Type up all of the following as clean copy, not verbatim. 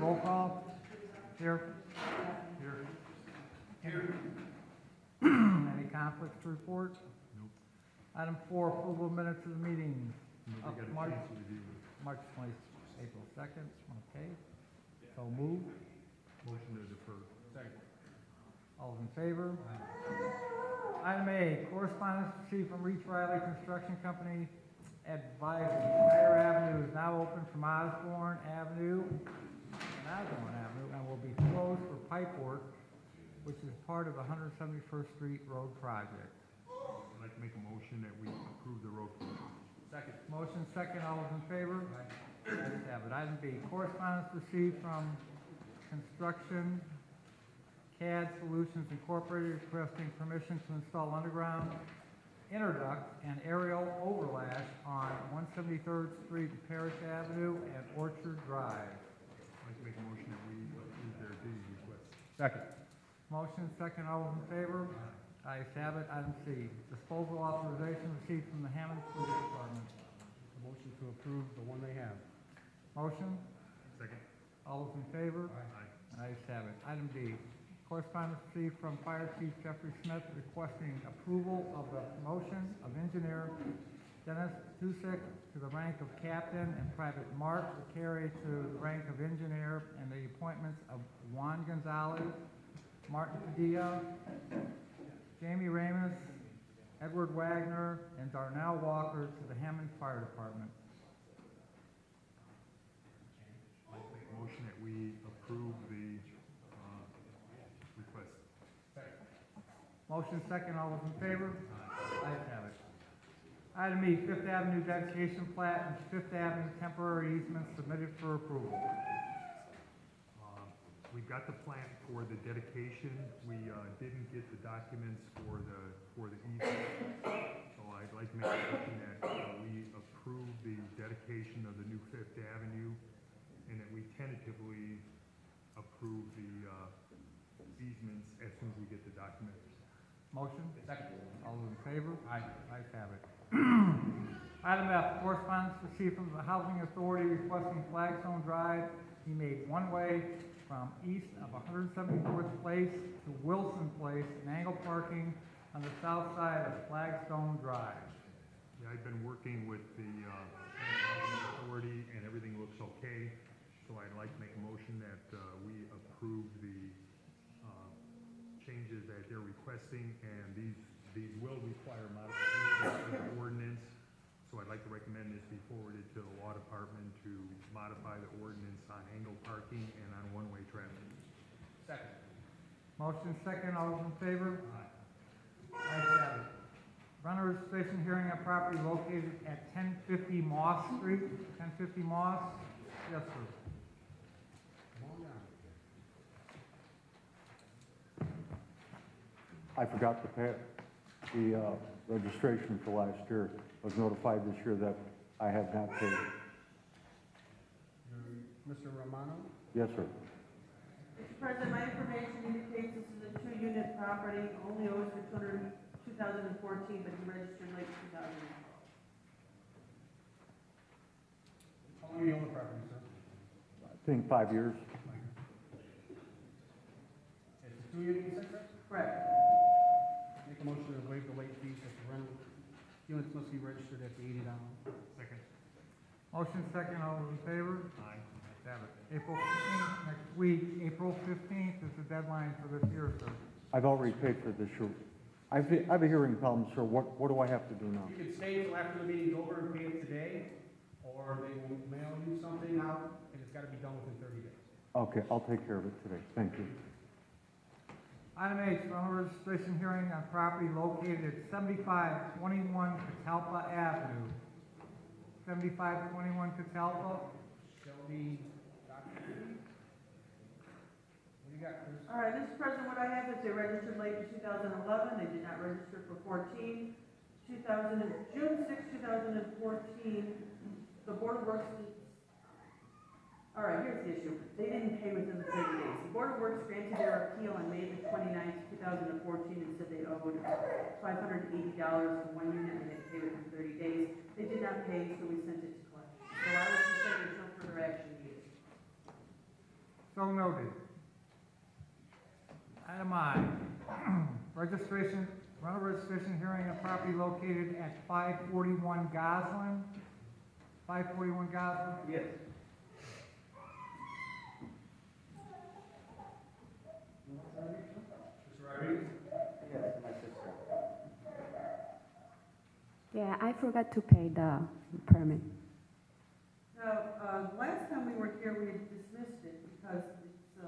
Roll call. Here. Here. Here. Any conflicts to report? Nope. Item 4, approval of minutes of the meeting. Nobody got a March, chance to review it. March 20th, April 2nd, okay. So moved. Motion to defer. Second. All in favor? Item A, correspondence received from Reach Riley Construction Company advising Snyder Avenue is now open from Osborne Avenue and will be closed for pipe work, which is part of the 171st Street Road project. I'd like to make a motion that we approve the road closure. Second. Motion second, all those in favor? Ayes have it. Item B, correspondence received from Construction CAD Solutions Incorporated requesting permission to install underground interduct and aerial overlash on 173rd Street and Parrish Avenue and Orchard Drive. I'd like to make a motion that we approve their deed request. Second. Motion second, all those in favor? Ayes have it. Item C, disposal authorization received from the Hammond Police Department. Motion to approve the one they have. Motion, Second. all those in favor? Aye. Ayes have it. Item D, correspondence received from Fire Chief Jeffrey Smith requesting approval of the promotion of engineer Dennis Tusick to the rank of captain and Private Mark Carey to the rank of engineer, and the appointments of Juan Gonzalez, Martin Padilla, Jamie Ramus, Edward Wagner, and Darnell Walker to the Hammond Fire Department. I'd like to make a motion that we approve the request. Motion second, all those in favor? Ayes have it. Item E, Fifth Avenue dedication plat and Fifth Avenue temporary easement submitted for approval. We've got the plan for the dedication. We didn't get the documents for the easement. So I'd like to make a motion that we approve the dedication of the new Fifth Avenue and that we tentatively approve the easements as soon as we get the documents. Motion? Second. All those in favor? Aye. Ayes have it. Item F, correspondence received from the Housing Authority requesting Flagstone Drive be made one-way from east of 174th Place to Wilson Place and angle parking on the south side of Flagstone Drive. Yeah, I've been working with the Housing Authority and everything looks okay. So I'd like to make a motion that we approve the changes that they're requesting, and these will require modifications to the ordinance. So I'd like to recommend this be forwarded to the law department to modify the ordinance on angle parking and on one-way traffic. Second. Motion second, all those in favor? Ayes have it. Renter registration hearing on property located at 1050 Moss Street. 1050 Moss? Yes, sir. Come on down. I forgot to pay the registration for last year. Was notified this year that I have not paid. Mr. Romano? Yes, sir. Mr. President, my information indicates this is a two-unit property, only owes for 2014, but he registered late 2000. How long have you owned the property, sir? I think 5 years. It's a two-unit, you said, correct? Correct. Make a motion to waive the late fees at the rental. Units must be registered at the $80. Second. Motion second, all those in favor? Aye. Ayes have it. April 15th, next week, April 15th is the deadline for this year, sir. I've already paid for this year. I have a hearing problem, sir. What do I have to do now? You can stay until after the meeting's over and pay it today, or they will mail you something out, and it's gotta be done within 30 days. Okay, I'll take care of it today. Thank you. Item H, rental registration hearing on property located at 7521 Catalpa Avenue. 7521 Catalpa. Shelby, Dr. What do you got, Chris? All right, Mr. President, what I have is they registered late in 2011, they did not register for 14. June 6, 2014, the Board of Works, all right, here's the issue. They didn't pay within the 30 days. The Board of Works granted their appeal on May the 29th, 2014, and said they owed $580 for one unit and they didn't pay within 30 days. They did not pay, so we sent it to collection. So I would just say there's no further action needed. So noted. Item I, registration, rental registration hearing on property located at 541 Goslin. 541 Goslin? Yes. Mr. Rodriguez? Yes, my sister. Yeah, I forgot to pay the permit. Now, last time we were here, we had dismissed it because it's,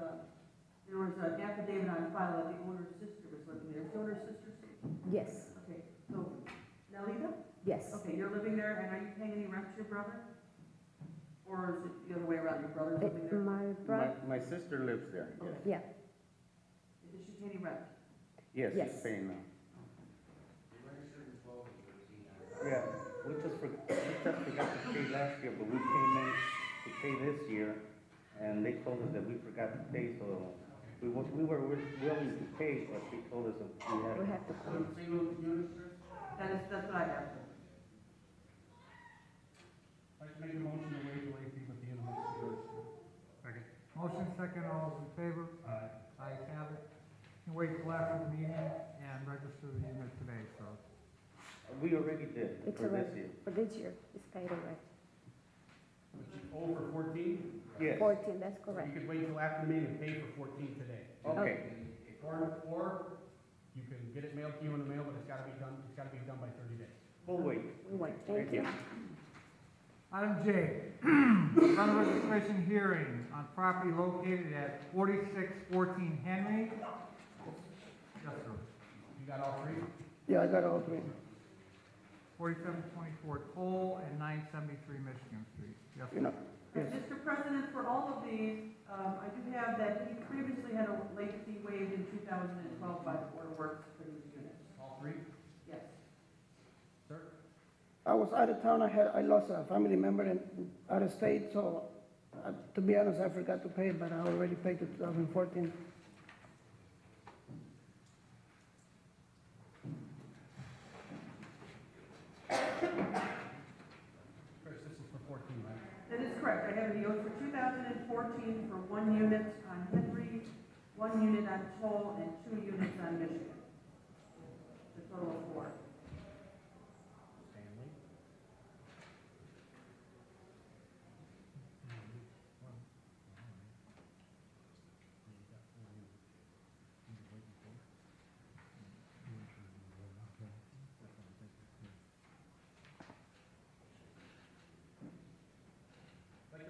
there was an affidavit on file that the owner's sister was living there. Is the owner's sister? Yes, Okay, so, Nelita? yes. Okay, you're living there, and are you paying any rent to your brother? Or is it the other way around, your brother's living there? My brother, My sister lives there, yes. yeah, Does she pay any rent? Yes, Yes. she's paying now. Yeah, we just forgot to pay last year, but we came in to pay this year, and they told us that we forgot to pay, so we were willing to pay, but they told us that we we had. have to pay. Single unit, sir? That's what I have. I'd like to make a motion to waive the late fee with the invoice. Second. Motion second, all those in favor? Aye. Ayes have it. You can wait till after the meeting and register the unit today, so. We already did It's for this already, year. for this year, it's paid already. Over 14? Yes, 14, that's You correct. could wait till after the meeting and pay for 14 today. okay. Or you can get it mailed to you in the mail, but it's gotta be done by 30 days. We'll wait. We wait, thank you. Item J, rental registration hearing on property located at 4614 Henry. Yes, sir. You got all three? Yeah, I got all three. 4724 Toll and 973 Michigan Street. Yes, You sir. know, yes. Mr. President, for all of these, I do have that he previously had a late fee waived in 2012 by the Board of Works for these units. All three? Yes. Sir? I was out of town. I lost a family member in out of state, so to be honest, I forgot to pay, but I already paid the 2014. Chris, this is for 14, right? That is correct. I have the oath for 2014 for 1 unit on Henry, 1 unit on Toll, and 2 units on Michigan. The total of 4. Stanley?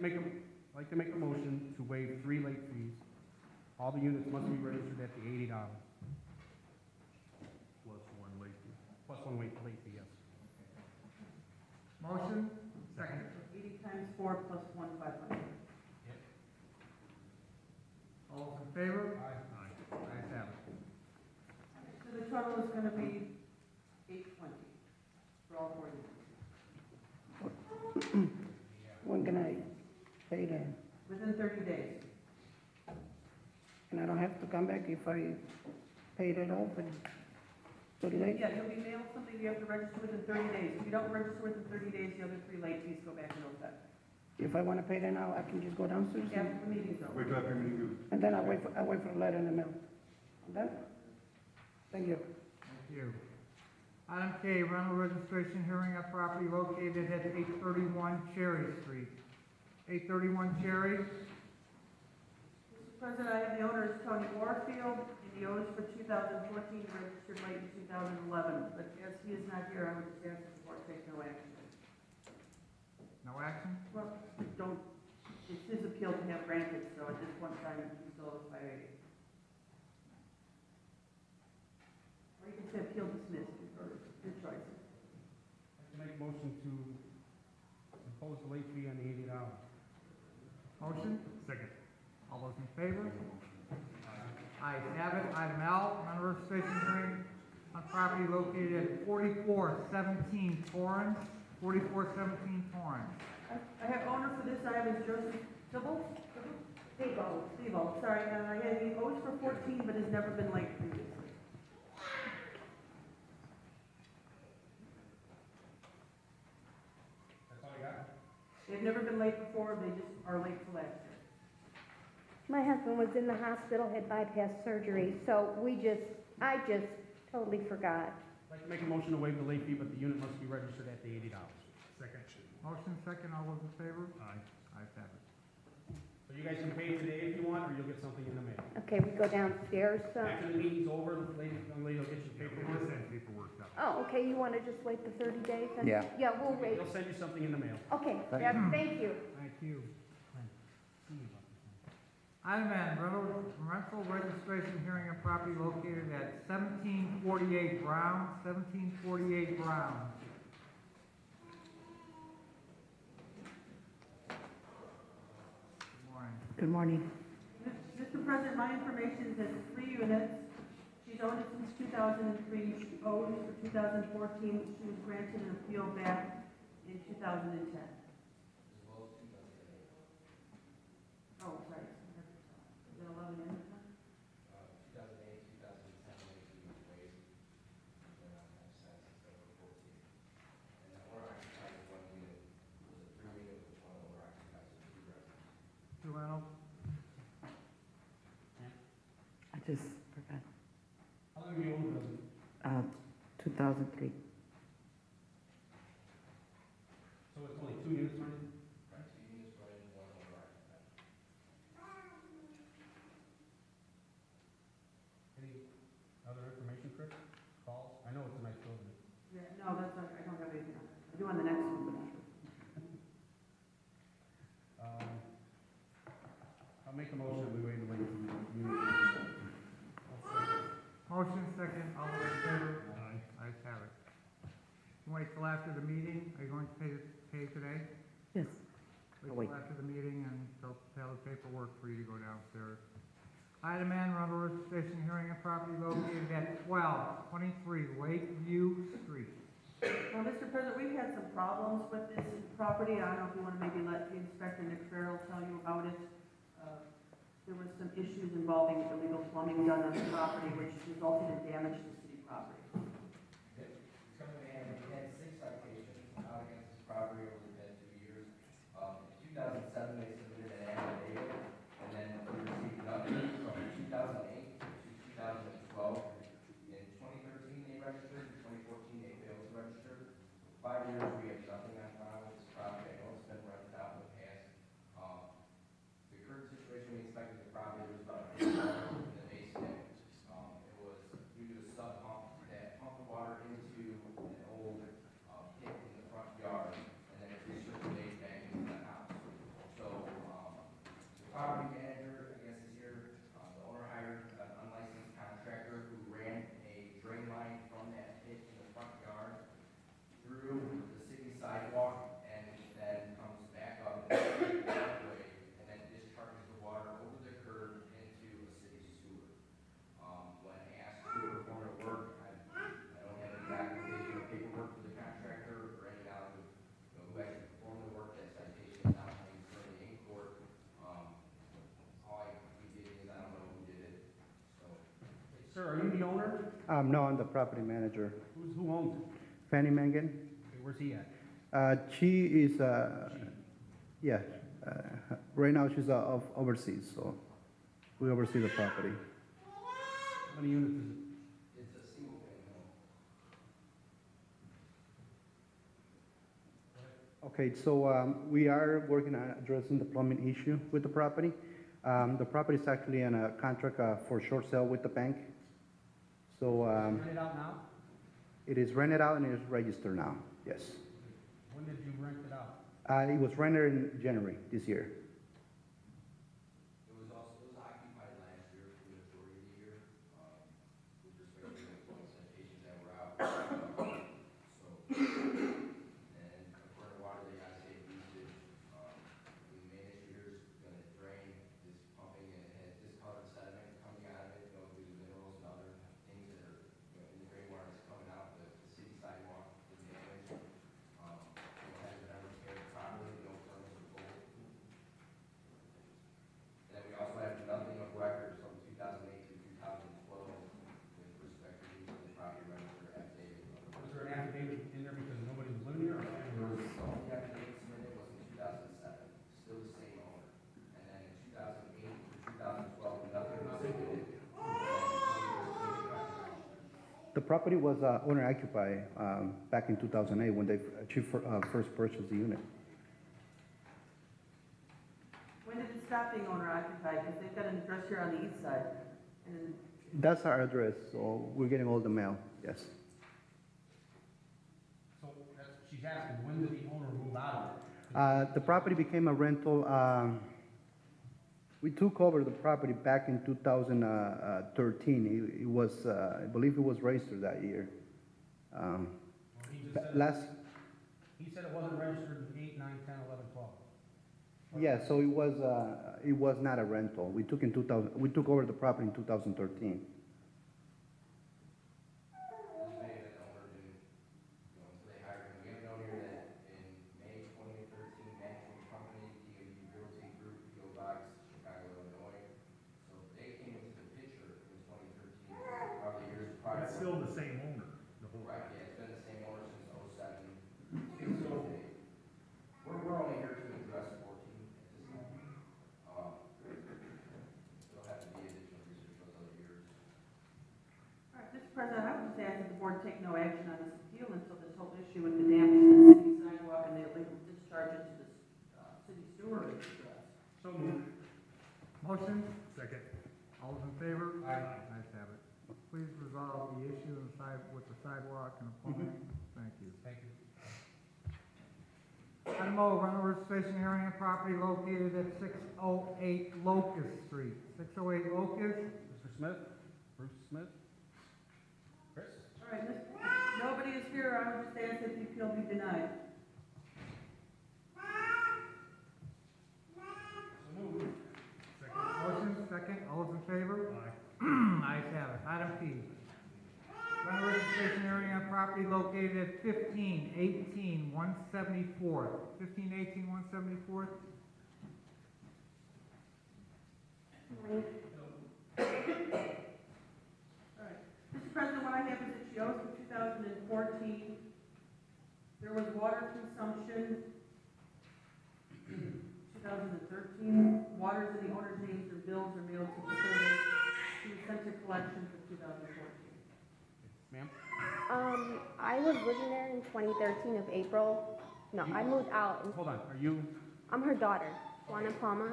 I'd like to make a motion to waive 3 late fees. All the units must be registered at the $80, Plus one late fee. plus 1 late fee, yes. Motion, second. 80 times 4 plus 1, 500. All those in favor? Aye. Ayes have it. So the total is gonna be 820 for all 4 units, When can I pay that? within 30 days. And I don't have to come back if I paid it off and too late? Yeah, you'll be mailed something you have to register within 30 days. If you don't register within 30 days, the other 3 late fees go back into effect. If I want to pay that now, I can just go downstairs After the meeting's over. Wait till after meeting. and then I wait for a letter in the mail. Done? Thank you. Thank you. Item K, rental registration hearing on property located at 831 Cherry Street. 831 Cherry. Mr. President, I have the owner is Tony Warfield, and the owner is for 2014, registered late in 2011. But as he is not here, I would just ask the board to take no action. No action? Well, don't, it's his appeal to have granted, so at this point in time, he still is 580. Or you can say appeal dismissed, your choice. I'd like to make a motion to impose the late fee on the $80. Motion? Second. All those in favor? Ayes have it. Item L, rental registration hearing on property located at 4417 Torrance. 4417 Torrance. I have owner for this item is Joseph Dibble? Steve-O, sorry, he owes for 14, but has never been late previously. That's all you got? They've never been late before, they just are late for last year. My husband was in the hospital, had bypass surgery, so I just totally forgot. I'd like to make a motion to waive the late fee, but the unit must be registered at the $80. Second. Motion second, all those in favor? Aye. Ayes have it. So you guys can pay today if you want, or you'll get something in the mail. Okay, we go downstairs, After the meeting's over, the lady will get you Yeah, we're paperwork. gonna send paperwork out. oh, okay, you wanna just wait the 30 days? then? Yeah. Yeah, we'll wait. They'll send you something in the mail. Okay, yeah, thank you. Thank you. Item N, rental registration hearing on property located at 1748 Brown, 1748 Brown. Good morning. Good morning. Mr. President, my information says 3 units. She's owned it since 2003. She owed it for 2014. She was granted an appeal back in 2010. Oh, sorry. Is it 11 years? Two rentals? I just forgot. How long have you owned the building? 2003. So it's only 2 units running? Any other information, Chris? Calls? I know it's a nice building. Yeah, no, that's not, I don't have anything on that. I do on the next one, but not sure. I'll make a motion, we waive the late fee. Motion second, all those in favor? Aye. Ayes have it. You wait till after the meeting, are you going to pay today? Yes. I'll Wait wait. till after the meeting and they'll have the paperwork for you to go downstairs. Item N, rental registration hearing on property located at 1223 Lakeview Street. Well, Mr. President, we've had some problems with this property. I don't know if you want to maybe let the inspector, Nick Farrell, tell you about it. There was some issues involving illegal plumbing done on the property, which resulted in damage to city property. Coming in, we had 6 citations out against this property over the past 2 years. In 2007, they submitted an affidavit, and then we received nothing from 2008 to 2012. In 2013, they registered. In 2014, they failed to register. 5 years, we have nothing on file with this property. I know it's been rented out in the past. The current situation, we expected the property was about $1 million in the basement. It was due to a sub pump that pumped the water into an old pit in the front yard, and then it recirculated back into the house. So, the property manager, I guess, is here. The owner hired an unlicensed contractor who ran a drain line from that pit in the front yard through the city sidewalk, and then comes back up the driveway, and then discharges the water over the curb into a city sewer. When asked to perform the work, I don't have any documentation or paperwork for the contractor or any knowledge of, who actually performed the work. That citation is not currently in court. All I can give is I don't know who did it, so. Sir, are you the owner? No, I'm the property manager. Who owns it? Fanny Mangan. Okay, where's he at? She is, yeah, right now she's overseas, so we oversee the property. How many units is it? It's a single family home. Okay, so we are working on addressing the plumbing issue with the property. The property is actually on a contract for short sale with the bank. So Rent it out now? it is rented out and it is registered now, yes. When did you rent it out? It was rented in January this year. It was occupied last year for the majority of the year, with respect to the citations that were out. So, and according to water, they got safe usage. The main issue here is gonna drain this pumping, and it has discolored sediment coming out of it, due to minerals and other things that are, in the gray water that's coming out, the city sidewalk is damaged. It hasn't been repaired properly, no permits were pulled. The property was owner occupied back in 2008 when they first purchased the unit. When did it stop being owner occupied? Because they've got an address here on the east side. And That's our address, so we're getting all the mail, yes. So that's, she's asking, when did the owner move out of it? The property became a rental, we took over the property back in 2013. It was, I believe it was registered that year. He just said, Last, he said it wasn't registered in 8, 9, 10, 11, 12. yeah, so it was not a rental. We took over the property in 2013. It's still the same owner, the whole. Right, yeah, it's been the same owner since '07. We're only here to address 14 at this time. There'll have to be additional research those other years. All right, Mr. President, I would just ask that the board take no action on this appeal until this whole issue with the damage to the city sidewalk and the illegal discharge into the city sewer is addressed. So moved. Motion, Second. all those in favor? Aye. Ayes have it. Please resolve the issue with the sidewalk and the plumbing. Thank you. Thank you. Item O, rental registration hearing and property located at 608 Locust Street. 608 Locust, Mr. Smith? Bruce Smith? Chris? All right, nobody is here. I would just ask that the appeal be denied. So moved. motion, second, all those in favor? Aye. Ayes have it. Item P, rental registration hearing on property located at 1518 174th. 1518 174th? All right. Mr. President, what I have is it shows for 2014, there was water consumption in 2013. Waters in the owner's names or bills are mailed to the service. She was sent to collection for 2014. Ma'am? I was living there in 2013 of April. No, I moved out. Hold on, are you, I'm her daughter, Juana Palma.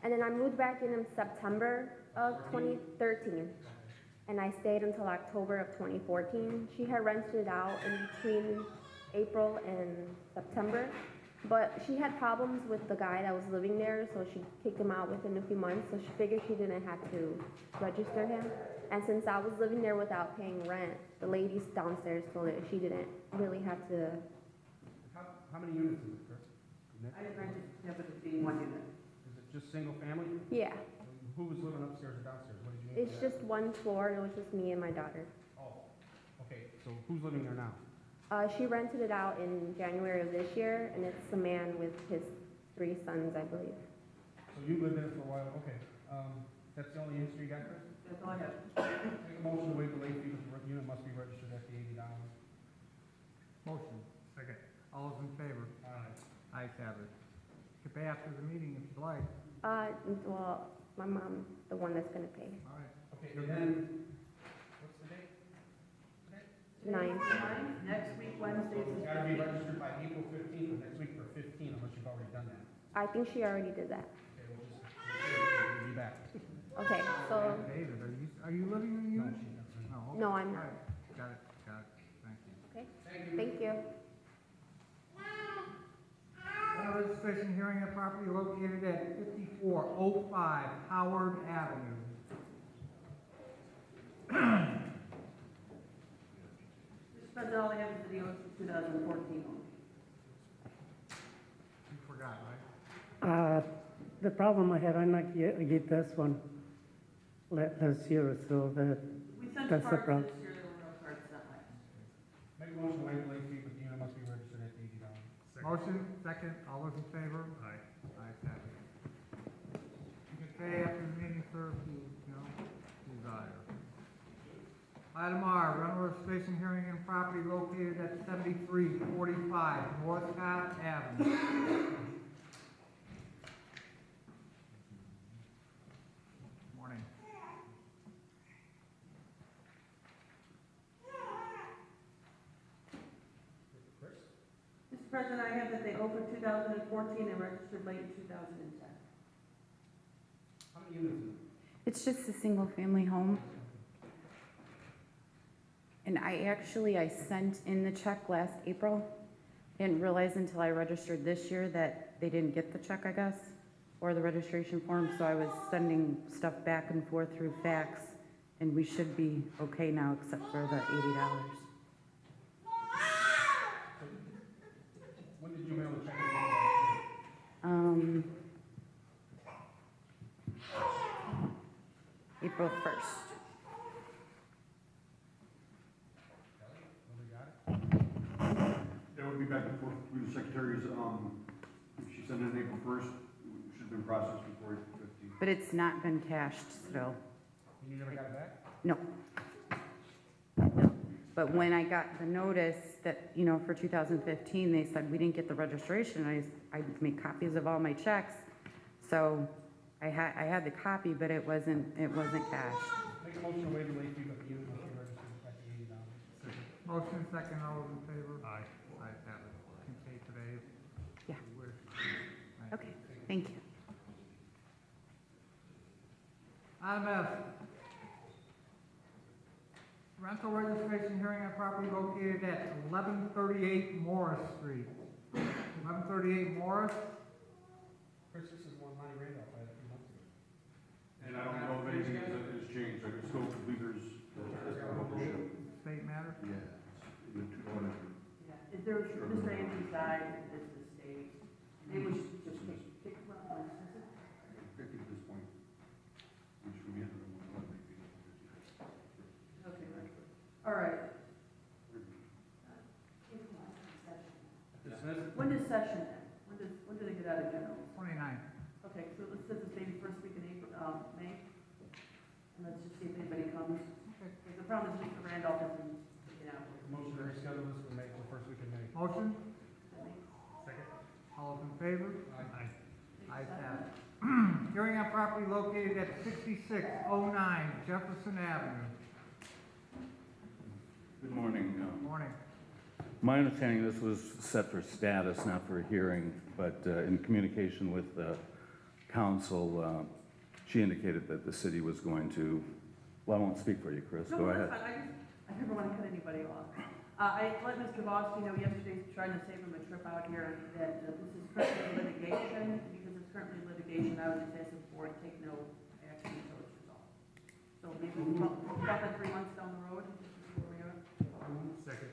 And then I moved back in September of 2013. And I stayed until October of 2014. She had rented it out in between April and September. But she had problems with the guy that was living there, so she kicked him out within a few months. So she figured she didn't have to register him. And since I was living there without paying rent, the ladies downstairs told her she didn't really have to. how many units is it, Chris? I didn't have it as being one unit. Is it just single family? Yeah, Who was living upstairs or downstairs? What did you? it's just one floor, and it was just me and my daughter. Oh, okay, so who's living there now? She rented it out in January of this year, and it's a man with his 3 sons, I believe. So you lived there for a while, okay. That's the only history you got, Chris? That's all I have. Make a motion to waive the late fee, because the unit must be registered at the $80. Motion. Second. All those in favor? Aye. Ayes have it. You can pay after the meeting if you'd like. Well, my mom, the one that's gonna pay. All right. Okay, and then, what's the date? 9. Next week, Wednesday. So it's gotta be registered by April 15th, or next week for 15, unless you've already done that. I think she already did that. Okay, we'll be back. Okay, so, David, are you living in the No, unit? she doesn't. No. okay. No, I'm All not. right. Got it, thank you. okay, thank you. Rental registration hearing and property located at 5405 Howard Avenue. Mr. President, all I have is the deal for 2014 only. You forgot, right? The problem I had, I not get this one last year, so We sent that's the cards problem. this year, there were no cards sent last. Make a motion to waive the late fee, but the unit must be registered at the $80. Second. Motion, second, all those in favor? Aye. Ayes have it. You can pay after the meeting, sir, if you desire. Item R, rental registration hearing and property located at 7345 Northcott Avenue. Morning. President, I have that they opened 2014 and registered late in 2010. How many units is it? It's just a single-family home. And I sent in the check last April. Didn't realize until I registered this year that they didn't get the check, I guess, or the registration form, so I was sending stuff back and forth through fax, and we should be okay now, except for the $80. When did you mail the check? April 1st. That would be back and forth through the secretaries. If she sent it in April 1st, it should have been processed before April 15th. But it's not been cashed still. You never got it back? No. No. But when I got the notice that, you know, for 2015, they said we didn't get the registration. I made copies of all my checks. So I had the copy, but it wasn't cashed. Make a motion to waive the late fee, but the unit must be registered back to $80. Motion second, all those in favor? Aye. Ayes have it. Can pay today. Yeah. if you wish. Right. Okay, thank you. Item F. Rental registration hearing on property located at 1138 Morris Street. 1138 Morris. Chris, this is one Lonnie Randolph had a few months ago. And I don't know if anything has changed. I just go with leaders. State matter? Yeah. Yeah, if there was, Mr. Andrews died, it's the state. They would just pick him up. I think at this point, we should be under the one. Okay, all right. Dismiss? When does session end? When do they get out of general? 29th. Okay, so let's set this maybe first week in April, May. And let's just see if anybody comes. Okay, the problem is Mr. Randolph doesn't get out. Motion to reschedule this for May, for first week in May. Motion? Second? All those in favor? Aye. Ayes have it. Hearing on property located at 6609 Jefferson Avenue. Good morning. Morning. My understanding, this was set for status, not for a hearing, but in communication with council, she indicated that the city was going to, well, I won't speak for you, Chris, go ahead. No, that's fine. I never want to cut anybody off. I let Mr. Bosky know yesterday, trying to save him a trip out here, that this is currently litigation. Because it's currently litigation, I would just ask the board to take no action until it's resolved. So maybe we'll drop it 3 months down the road, just to see where we are. Second.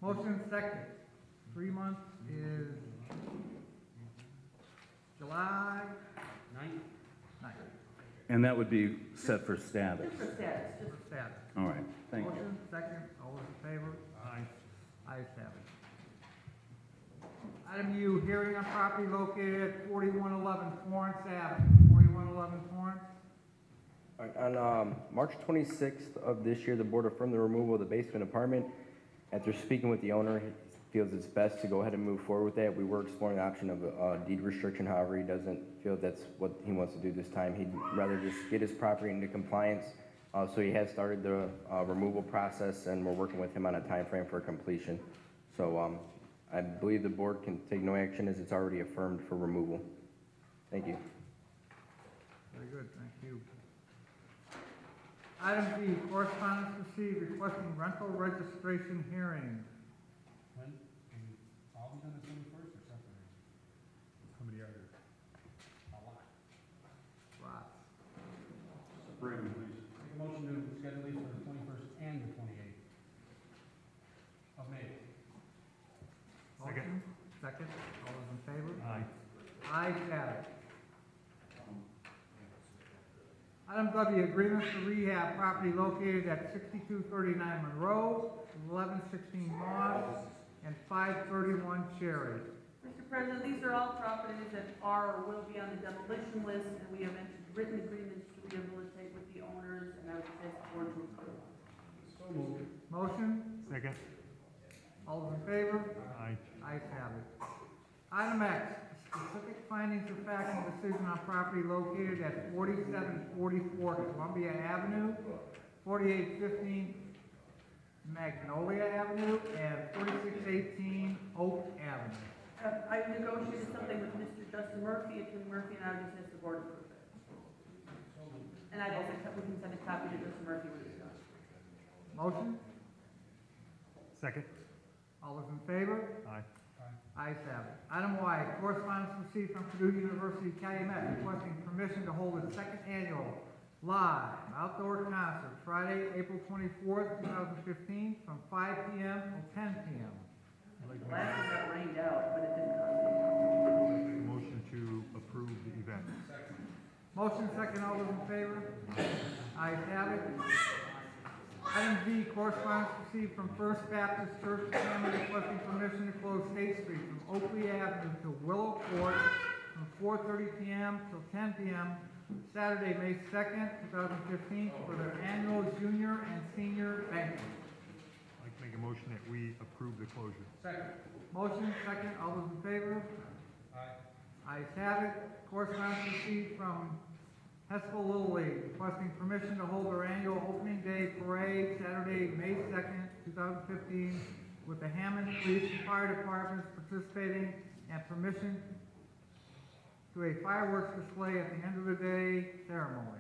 Motion second. 3 months is July 9th. And that would be set for status. Just for status, just For status. All right, thank you. Motion second. All those in favor? Aye. Ayes have it. Item U, hearing on property located at 4111 Florence Avenue. 4111 Florence. All right, on March 26th of this year, the board affirmed the removal of the basement apartment. After speaking with the owner, he feels it's best to go ahead and move forward with that. We were exploring the option of a deed restriction, however, he doesn't feel that's what he wants to do this time. He'd rather just get his property into compliance. So he has started the removal process, and we're working with him on a time frame for completion. So I believe the board can take no action as it's already affirmed for removal. Thank you. Very good, thank you. Item B, correspondence received requesting rental registration hearing. When? All be done the 21st or separate? How many are there? A lot. Ross. Brandon, please. Make a motion to schedule these for the 21st and the 28th of May. Motion, second. All those in favor? Aye. Ayes have it. Item W, agreement to rehab property located at 6239 Monroe, 1116 Moss, and 531 Cherry. Mr. President, these are all properties that are or will be on the demolition list, and we have entered written agreements to rehabilitate with the owners, and I would ask the board to approve. So moved. Motion, Second? all those in favor? Aye. Ayes have it. Item X, specific findings of fact and decision on property located at 4744 Columbia Avenue, 4815 Magnolia Avenue and 4618 Oak Avenue. I negotiated something with Mr. Justin Murphy, Attorney Murphy, and I just asked the board to approve it. And I'd also, we can send a copy to Justin Murphy when it's done. Motion? Second. All those in favor? Aye. Ayes have it. Item Y, correspondence received from Purdue University Calumet requesting permission to hold its second annual live outdoor concert Friday, April 24th, 2015, from 5 p.m. till 10 p.m. Last year got rained out, but it didn't cost anything. Motion to approve the event. Motion second, all those in favor? Ayes have it. Item V, correspondence received from First Baptist Church of Hammond requesting permission to close State Street from Oakley Avenue to Willow Court from 4:30 p.m. till 10 p.m. Saturday, May 2nd, 2015, for their annual junior and senior banquet. I'd like to make a motion that we approve the closure. Second. Motion second, all those in favor? Aye. Ayes have it. Correspondence received from Heskel Little League requesting permission to hold their annual opening day parade Saturday, May 2nd, 2015, with the Hammond Police and Fire Departments participating, and permission to a fireworks display at the end of the day ceremony.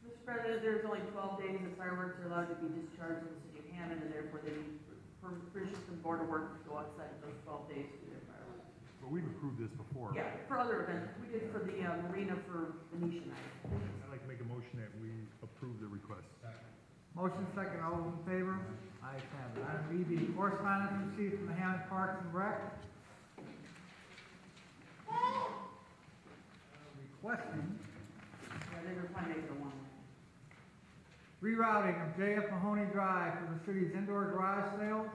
Mr. President, there's only 12 days that fireworks are allowed to be discharged in the city of Hammond, and therefore they need permission from the Board of Works to go outside of those 12 days to do their fireworks. But we've approved this before. Yeah, for other events. We did for the marina for Venetian night. I'd like to make a motion that we approve the request. Motion second, all those in favor? Ayes have it. Item BB, correspondence received from the Hammond Parks and Rec requesting Yeah, they were planning to one. rerouting of JF Mahoney Drive for the city's indoor garage sale,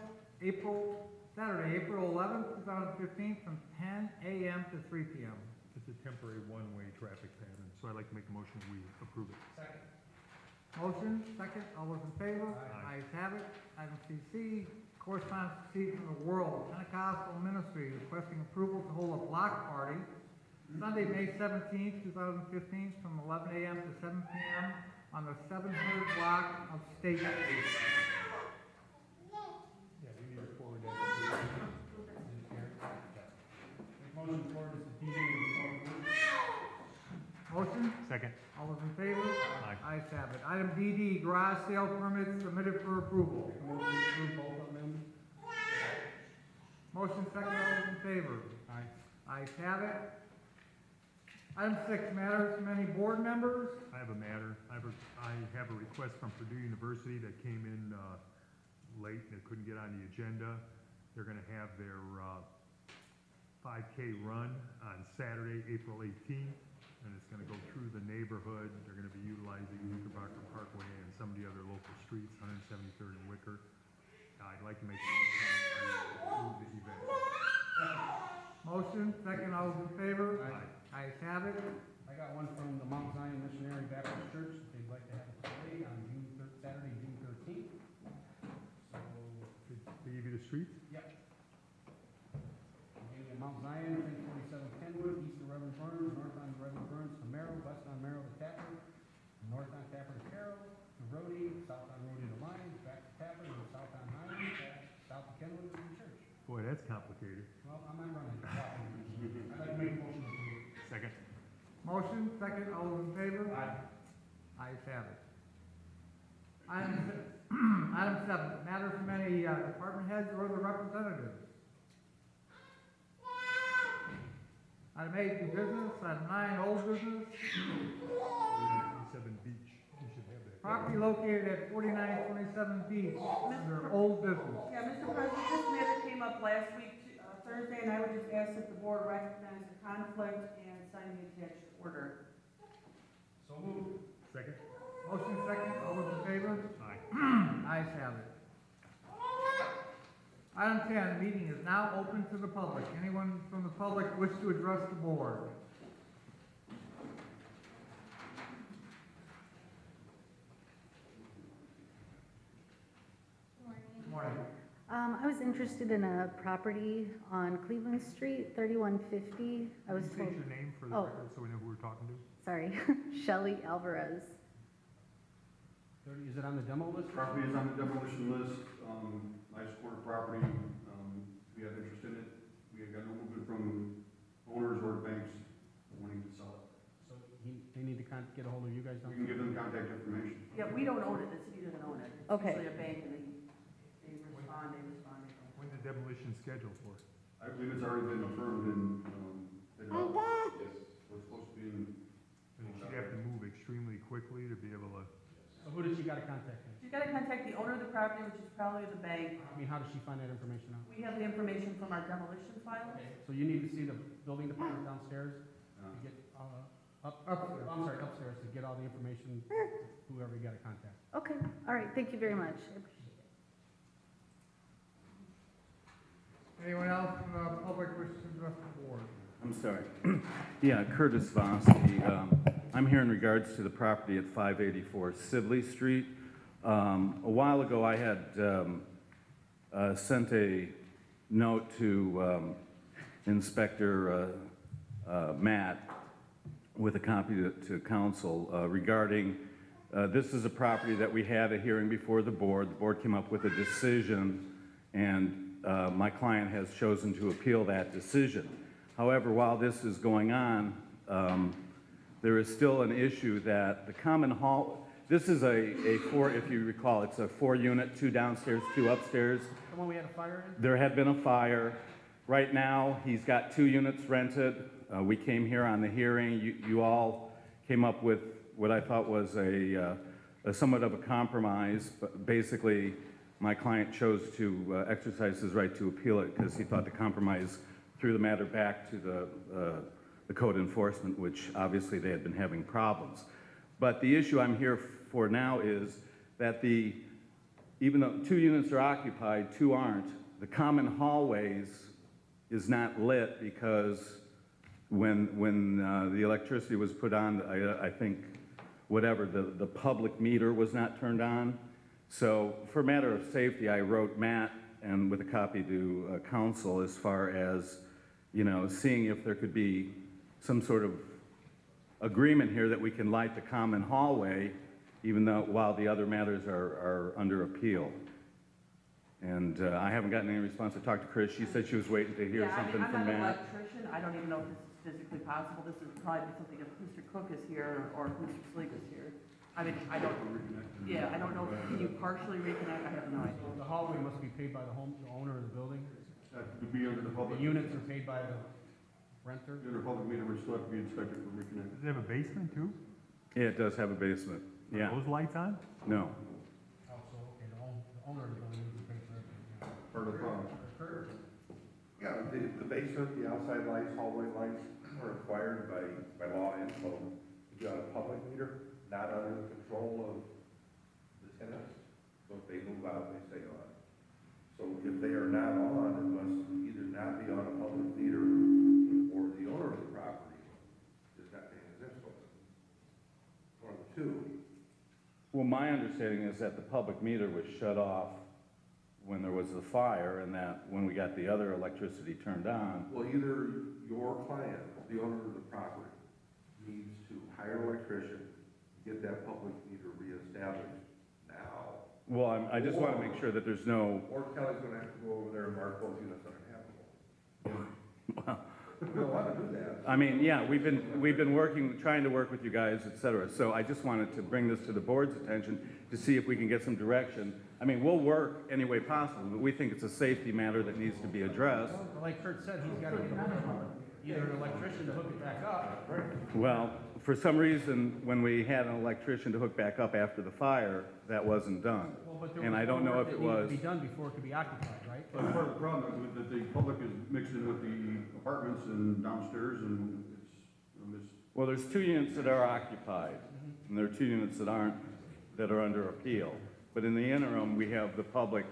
Saturday, April 11th, 2015, from 10 a.m. to 3 p.m. It's a temporary one-way traffic pattern, so I'd like to make a motion that we approve it. Second. Motion, second, all those in favor? Aye. Ayes have it. Item CC, correspondence received from the World Pentecostal Ministry requesting approval to hold a block party Sunday, May 17th, 2015, from 11 a.m. to 7 p.m. on the 700 block of State Street. Yeah, we need to forward that. Motion for this is DD and Motion? Second. All those in favor? Aye. Ayes have it. Item DD, garage sale permits submitted for approval. motion to approve both of them. Motion second, all those in favor? Aye. Ayes have it. Item 6, matters from any board members. I have a matter. I have a request from Purdue University that came in late and it couldn't get on the agenda. They're gonna have their 5K run on Saturday, April 18th, and it's gonna go through the neighborhood. They're gonna be utilizing Knickerbocker Parkway and some of the other local streets, 173rd and Wicker. I'd like to make a motion to approve the event. Motion second, all those in favor? Aye. Ayes have it. I got one from the Mount Zion Missionary Baptist Church. They'd like to have a parade on Saturday, June 13th. So, They give you the streets? yep. Beginning at Mount Zion, 1047 Kenwood, east of Reverend Burns, north on Reverend Burns to Merrill, west on Merrill to Tapper, north on Tapper to Carroll, to Rhodey, south on Rhodey to Lyons, back to Tapper, and south on Highland, south to Kenwood to the church. Boy, that's complicated. Well, I'm not running. I'd like to make a motion to approve. Second. Motion second, all those in favor? Aye. Ayes have it. Item 7, matters from any department heads or other representatives. Item 8, new business. Item 9, old business. 27 Beach. You should have that. Property located at 4927 Beach, under old business. Yeah, Mr. President, this matter came up last week, Thursday, and I would just ask that the board recognize the conflict and sign the attached order. So moved. Second. Motion second, all those in favor? Aye. Ayes have it. Item 10, the meeting is now open to the public. Anyone from the public wish to address the board? Morning. I was interested in a property on Cleveland Street, 3150. I was Can you told, state your name for the Oh. record so we know who we're talking to? sorry, Shelley Alvarez. 30, is it on the demo list? Property is on the demolition list, nice corner property, we have interest in it. We have got no movement from owners or banks wanting to sell it. So they need to get a hold of you guys? We can give them contact information. Yeah, we don't own it, the city doesn't own it. It's Okay. usually a bank and they respond, they respond. When's the demolition scheduled for? I believe it's already been approved and, been up. Yes, we're supposed to be in. And she'd have to move extremely quickly to be able to. So who does she gotta contact then? She's gotta contact the owner of the property, which is probably the bank. I mean, how does she find that information out? We have the information from our demolition files. So you need to see the building department downstairs to get, upstairs to get all the information, whoever you gotta contact. Okay, all right, thank you very much. I appreciate it. Anyone else from the public wishes to address the board? I'm sorry. Yeah, Curtis Vosky. I'm here in regards to the property at 584 Sibley Street. A while ago, I had sent a note to Inspector Matt with a copy to council regarding, this is a property that we had a hearing before the board. The board came up with a decision, and my client has chosen to appeal that decision. However, while this is going on, there is still an issue that the common hall, this is a four, if you recall, it's a 4-unit, 2 downstairs, 2 upstairs. The one we had a fire in? There had been a fire. Right now, he's got 2 units rented. We came here on the hearing. You all came up with what I thought was a somewhat of a compromise, but basically, my client chose to exercise his right to appeal it because he thought the compromise threw the matter back to the code enforcement, which obviously they had been having problems. But the issue I'm here for now is that even though 2 units are occupied, 2 aren't, the common hallways is not lit because when the electricity was put on, I think whatever, the public meter was not turned on. So for a matter of safety, I wrote Matt and with a copy to council as far as, seeing if there could be some sort of agreement here that we can light the common hallway, even though while the other matters are under appeal. And I haven't gotten any response. I talked to Chris. She said she was waiting to hear something from I'm not an Matt. electrician, I don't even know if this is physically possible. This is probably something if Mr. Cook is here or if Mr. Sleek is here. I mean, I don't know, can you partially reconnect? I have no idea. The hallway must be paid by the owner of the building? That would be under the public. The units are paid by the renter? Under public meter, we still have to be inspected for reconnect. Does it have a basement too? Yeah, it does have a basement. Yeah. Are those lights on? No. Oh, so, okay, the owner of the building needs to pay for everything. Part of the problem. Yeah, the basement, the outside lights, hallway lights are required by law and code. If you have a public meter, not under the control of the tenants, so if they move out, they stay on. So if they are not on, it must either not be on a public meter or the owner of the property is not paying his influence. One of the two. Well, my understanding is that the public meter was shut off when there was the fire, and that when we got the other electricity turned on. Well, either your client, the owner of the property, needs to hire an electrician, get that public meter reestablished now. Well, I just want to make sure that there's no. Or Kelly's gonna have to go over there and mark those units uninhabitable. Well, We don't wanna do that. I mean, yeah, we've been trying to work with you guys, et cetera. So I just wanted to bring this to the board's attention to see if we can get some direction. I mean, we'll work any way possible, but we think it's a safety matter that needs to be addressed. Well, like Kurt said, he's gotta get either an electrician to hook it back up. Well, for some reason, when we had an electrician to hook back up after the fire, that wasn't done. Well, but there And was I don't know if it work that was. needed to be done before it could be occupied, right? But part of the problem is that the public is mixed in with the apartments and downstairs, and it's, Well, there's 2 units that are occupied, and there are 2 units that aren't, that are under appeal. But in the interim, we have the public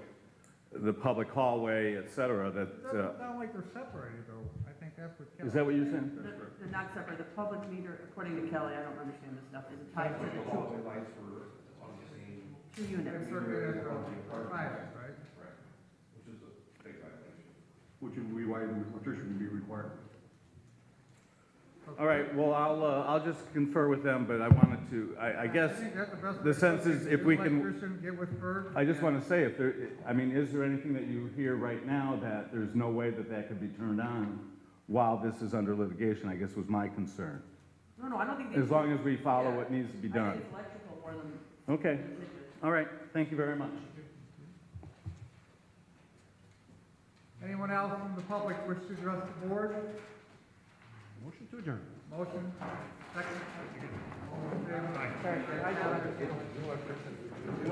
hallway, et cetera, that, It doesn't sound like they're separated though. I think that's what Kelly. is that what you're saying? They're not separate. The public meter, according to Kelly, I don't understand this stuff, is tied to the Hallway lights were on the same. 2 units. They're circuit as private, right? Which is a big violation. which would be why the electrician would be required. So All right, well, I'll just confer with them, but I wanted to, I guess, I think that's the best. the sense is if we can, Electrician, get with Bert. I just want to say, if there, I mean, is there anything that you hear right now that there's no way that that could be turned on while this is under litigation, I guess was my concern. No, I don't think they. As long as we follow what needs to be I done. think it's electrical more than. Okay, all right, thank you very much. Anyone else from the public wish to address the board? Motion to adjourn. Motion, second. All in favor? Aye. Aye.